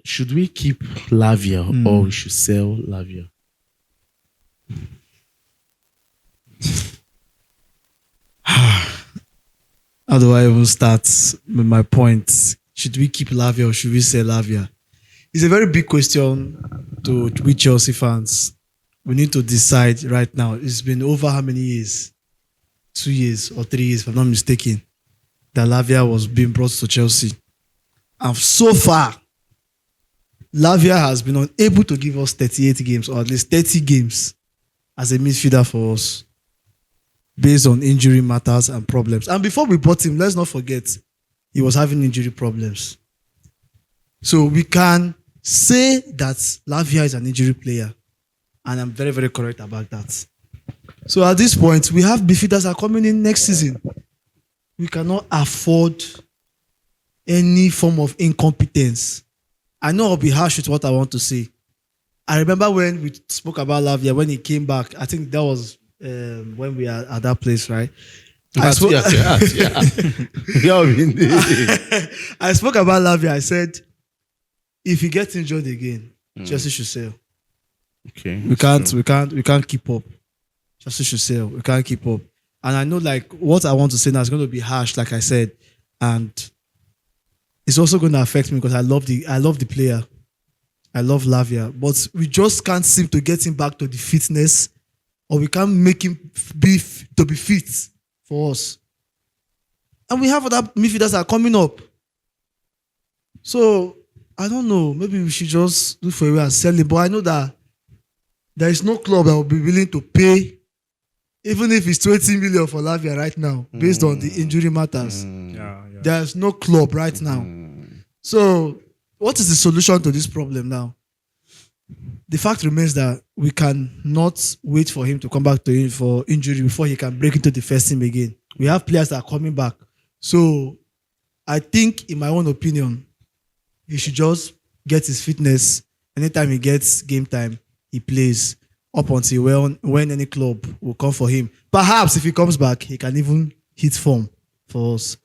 Should we keep Lavia or we should sell Lavia? How do I even start with my point? Should we keep Lavia or should we sell Lavia? It's a very big question to we Chelsea fans. We need to decide right now. It's been over how many years? 2 years or 3 years, if I'm not mistaken, that Lavia was being brought to Chelsea. And so far, Lavia has been unable to give us 38 games or at least 30 games as a midfielder for us based on injury matters and problems. And before we bought him, let's not forget, he was having injury problems. So we can say that Lavia is an injury player. And I'm very, very correct about that. So at this point, we have midfielders that are coming in next season. We cannot afford any form of incompetence. I know I'll be harsh with what I want to say. I remember when we spoke about Lavia, when he came back, I think that was when we are at that place, right? I spoke about Lavia. I said, if he gets injured again, Chelsea should sell. Okay. We can't keep up. Chelsea should sell. We can't keep up. And I know like what I want to say now is going to be harsh, like I said. And it's also going to affect me because I love the player. I love Lavia. But we just can't seem to get him back to the fitness, or we can't make him be fit for us. And we have other midfielders that are coming up. So I don't know. Maybe we should just look for a way and sell him. But I know that there is no club that will be willing to pay, even if it's 20 million for Lavia right now, based on the injury matters. There's no club right now. So what is the solution to this problem now? The fact remains that we cannot wait for him to come back for injury before he can break into the first team again. We have players that are coming back. So I think, in my own opinion, he should just get his fitness. Anytime he gets game time, he plays up until when any club will come for him. Perhaps if he comes back, he can even hit form for us.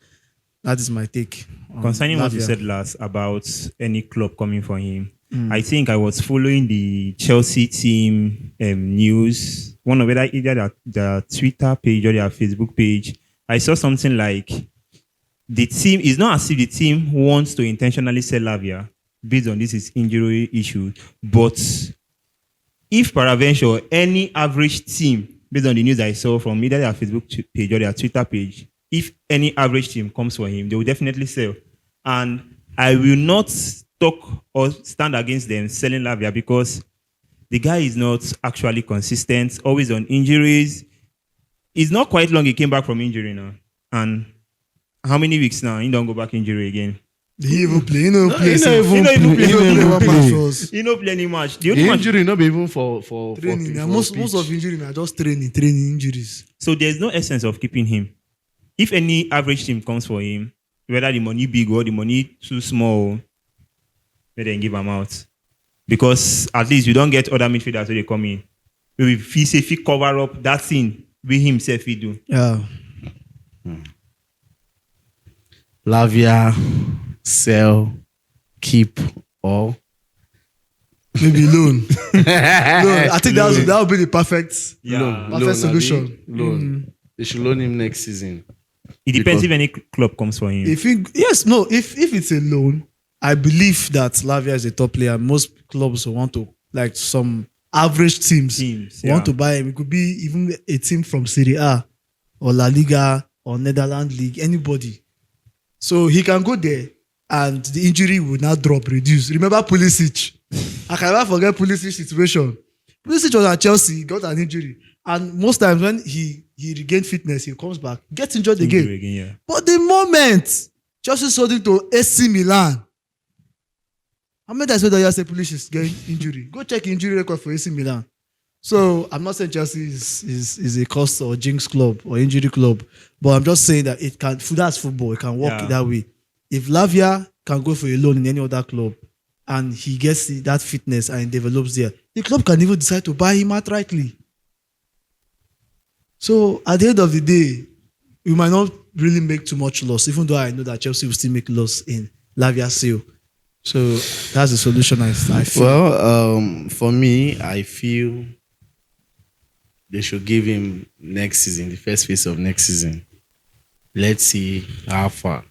That is my take. Concerning what you said last about any club coming for him, I think I was following the Chelsea team news, one of either their Twitter page or their Facebook page. I saw something like the team, it's not as if the team wants to intentionally sell Lavia based on this injury issue, but if peradventure any average team, based on the news I saw from either their Facebook page or their Twitter page, if any average team comes for him, they will definitely sell. And I will not talk or stand against them selling Lavia because the guy is not actually consistent, always on injuries. It's not quite long he came back from injury now. And how many weeks now? He don't go back injury again. He even play. He no play. He no play any match. The injury not be even for training. Most of injury are just training injuries. So there's no essence of keeping him. If any average team comes for him, whether the money big or the money too small, let them give him out. Because at least you don't get other midfielders when they come in. If he cover up that thing, we himself he do. Yeah. Lavia, sell, keep, or maybe loan. I think that would be the perfect solution. Loan. They should loan him next season. It depends if any club comes for him. If it's a loan, I believe that Lavia is a top player. Most clubs want to, like some average teams want to buy him. It could be even a team from Serie A or La Liga or Netherlands League, anybody. So he can go there and the injury will now reduce. Remember Pulisic? I can never forget Pulisic's situation. Pulisic was at Chelsea, he got an injury. And most times when he regained fitness, he comes back, gets injured again. But the moment Chelsea sold him to AC Milan, how many times did you say Pulisic getting injury? Go check injury record for AC Milan. So I'm not saying Chelsea is a cost or jinx club or injury club, but I'm just saying that it can. That's football. It can work that way. If Lavia can go for a loan in any other club and he gets that fitness and develops there, the club can even decide to buy him outrightly. So at the end of the day, we might not really make too much loss, even though I know that Chelsea will still make loss in Lavia's sale. So that's the solution I feel. Well, for me, I feel they should give him next season, the first phase of next season. Let's see how far.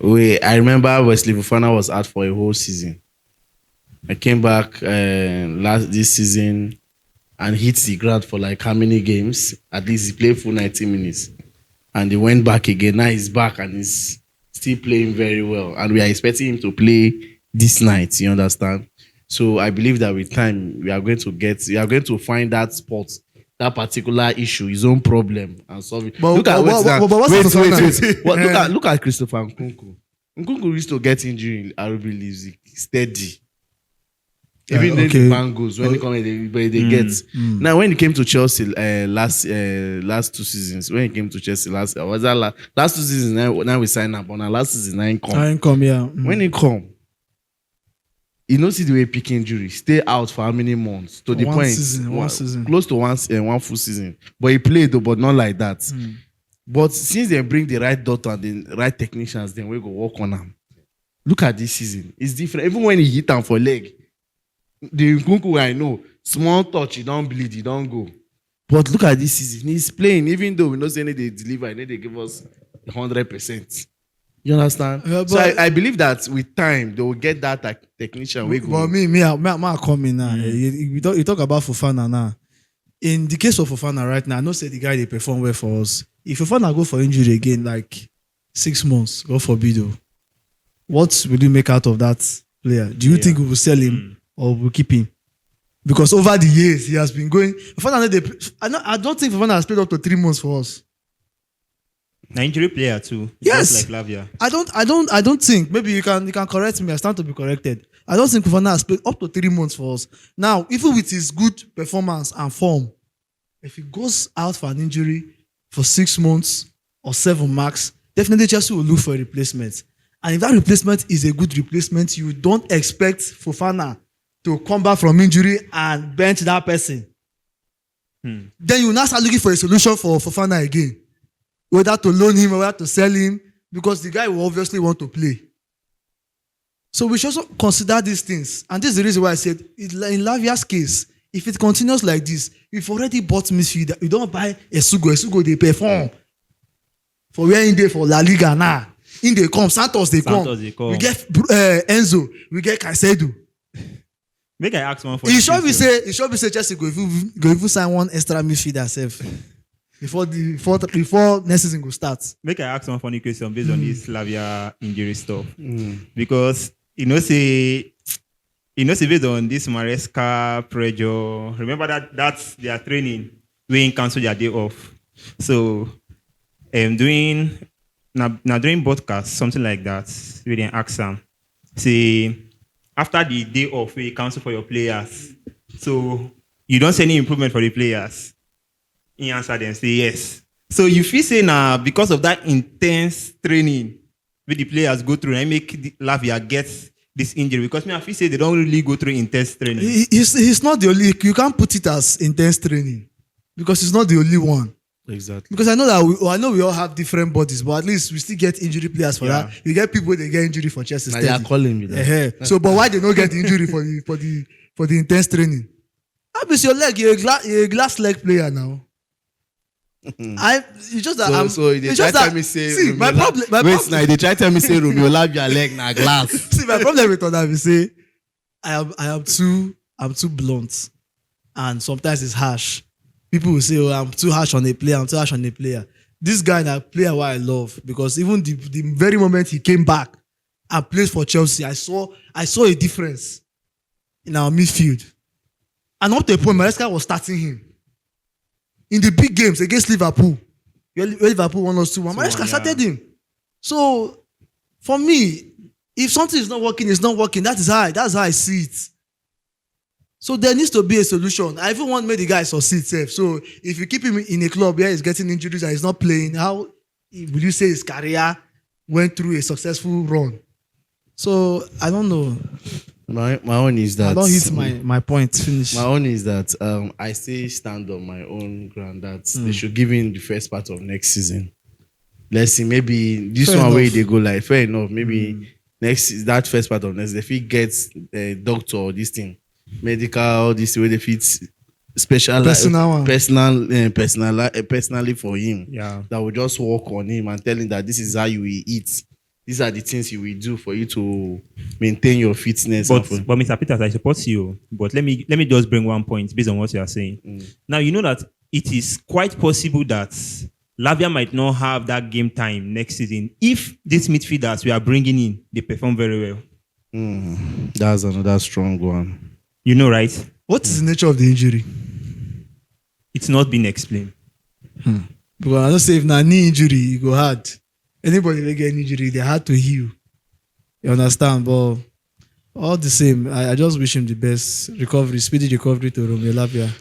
I remember Wesley Fofana was out for a whole season. I came back last this season and hit the ground for like how many games? At least he played full 90 minutes. And he went back again. Now he's back and he's still playing very well. And we are expecting him to play this night, you understand? So I believe that with time we are going to find that spot, that particular issue, his own problem, and solve it. But Look at what's wait. Look at Christopher Nkunku. Nkunku used to get injury in RB Leipzig steady. Even then the man goes when they get. Now when he came to Chelsea last 2 seasons, when he came to Chelsea last 2 seasons, now we sign up on our last season 9 come. Yeah. When he come, you know see the way pick injury, stay out for how many months to the One point season. close to one full season. But he played though, but not like that. But since they bring the right doctor and the right technicians, then we go work on them. Look at this season. It's different. Even when he hit them for leg, the Nkunku I know, small touch, he don't bleed, he don't go. But look at this season. He's playing, even though we know saying they deliver, and they give us 100%. You understand? Yeah, so I believe that with time they will get that technician. But me come in now. You talk about Fofana now. In the case of Fofana right now, I know say the guy they perform well for us. If Fofana go for injury again, like 6 months, God forbid, what will you make out of that player? Do you think we will sell him or we'll keep him? Because over the years he has been going. Fofana, I don't think Fofana has played up to 3 months for us. An injury player too. Yes. Just like Lavia. I don't think. Maybe you can correct me. I stand to be corrected. I don't think Fofana has played up to 3 months for us. Now, even with his good performance and form, if he goes out for an injury for 6 months or 7 max, definitely Chelsea will look for a replacement. And if that replacement is a good replacement, you don't expect Fofana to come back from injury and bench that person. Then you now start looking for a solution for Fofana again. Whether to loan him or whether to sell him, because the guy will obviously want to play. So we should also consider these things. And this is the reason why I said, in Lavia's case, if it continues like this, we've already bought midfield. You don't buy Esugo, they perform. For where in there for La Liga now. In they come, Santos they come. We get Enzo, we get Caicedo. Make I ask one for It should be say Chelsea go even sign one extra midfielder self. Before next season will start. Make I ask one funny question based on this Lavia injury stuff. Because say based on this Maresca pressure, remember that's their training. We cancel their day off. So during broadcast, something like that, we didn't ask them. Say after the day off, we cancel for your players. So you don't see any improvement for the players. He answered and say yes. So you feel say now because of that intense training with the players go through and make Lavia get this injury, because I feel say they don't really go through intense training. He's not the only. You can't put it as intense training because he's not the only one. Exactly. Because I know we all have different bodies, but at least we still get injury players for that. You get people they get injury for Chelsea. Now they are calling me that. So, but why they don't get injury for the intense training? Obviously, your leg, you're a glass leg player now. It's just that so they try to tell me say see, my problem. Now they try to tell me say Romeo Lavia leg na glass. See, my problem with that is say I am too blunt, and sometimes it's harsh. People will say, "Oh, I'm too harsh on a player. This guy na player who I love, because even the very moment he came back and played for Chelsea, I saw a difference in our midfield. And up to a point, Maresca was starting him in the big games against Liverpool. Liverpool won us 2-1. Maresca started him. So for me, if something is not working, it's not working. That's how I see it. So there needs to be a solution. I even want to make the guy succeed safe. So if you keep him in a club where he's getting injuries and he's not playing, how will you say his career went through a successful run? So I don't know. My own is that I don't hit my point. Finish. My own is that I still stand on my own ground that they should give him the first part of next season. Let's see, maybe this fair one enough. Way they go like fair enough. Maybe next that first part of next, if he gets a doctor or this thing, medical, this way they fit special Personal one. personally for him. Yeah. That will just work on him and tell him that this is how you will eat. These are the things you will do for you to maintain your fitness. But Mr. Peters, I support you. But let me just bring one point based on what you are saying. Now you know that it is quite possible that Lavia might not have that game time next season if these midfielders we are bringing in they perform very well. That's another strong one. You know, right? What is the nature of the injury? It's not been explained. Because I don't say if na knee injury, you go hard. Anybody that get an injury, they had to heal. You understand? But all the same, I just wish him the best recovery, speedy recovery to Romeo Lavia.